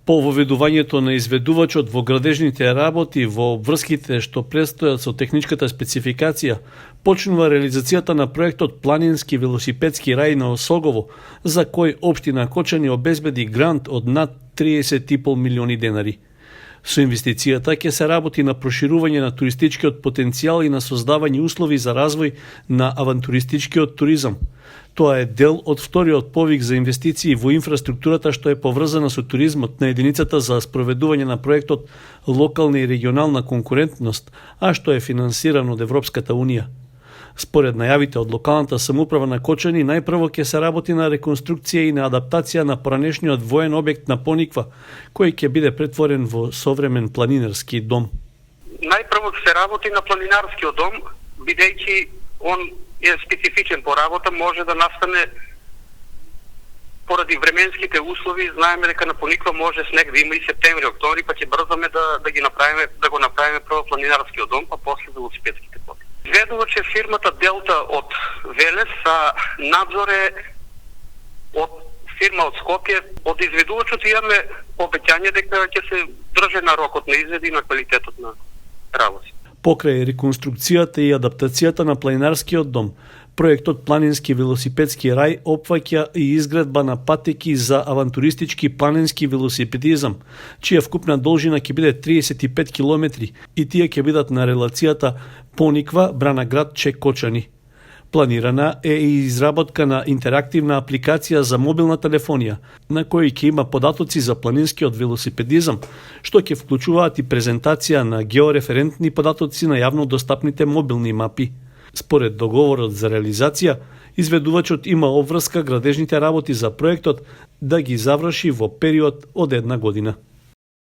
По воведувањето на изведувачот во градежните работи во врските што престојат со техничката спецификација, почнува реализацијата на проектот Планински велосипедски рај на Осогово, за кој општина Кочани обезбеди грант од над 30,5 милиони денари. Со инвестицијата ќе се работи на проширување на туристичкиот потенцијал и на создавање услови за развој на авантуристичкиот туризам. Тоа е дел од вториот повик за инвестиции во инфраструктурата што е поврзана со туризмот на единицата за спроведување на проектот Локална и регионална конкурентност, а што е финансиран од Европската Унија. Според најавите од локалната самоуправа на Кочани, најпрво ќе се работи на реконструкција и на адаптација на поранешниот воен објект на Пониква, кој ќе биде претворен во современ планинарски дом. Најпрво ќе се работи на планинарскиот дом, бидејќи он е специфичен по работа, може да настане поради временските услови. Знаеме дека на Пониква може снег да има и септември, октомври, па ќе брзаме да го направиме прво планинарскиот дом, па после велосипедските пати. Изведувач е фирмата Делта од Велес, а надзор е од фирма од Скопје. Од изведувачот имаме обеќање дека ќе се држи на рокот на изведи и на квалитетот на работи. Покрај реконструкцијата и адаптацијата на планинарскиот дом, проектот Планински велосипедски рај опфаќа и изградба на патеки за авантуристички планински велосипедизам, чија вкупна должина ќе биде 35 километри и тие ќе бидат на релацијата Пониква-Бранаград Чек Кочани. Планирана е и изработка на интерактивна апликација за мобилна телефонија, на кој ќе има податоци за планинскиот велосипедизам, што ќе вклучуваат и презентација на геореферентни податоци на јавно достапните мобилни мапи. Според договорот за реализација, изведувачот има обврска градежните работи за проектот да ги заврши во период од 1 година.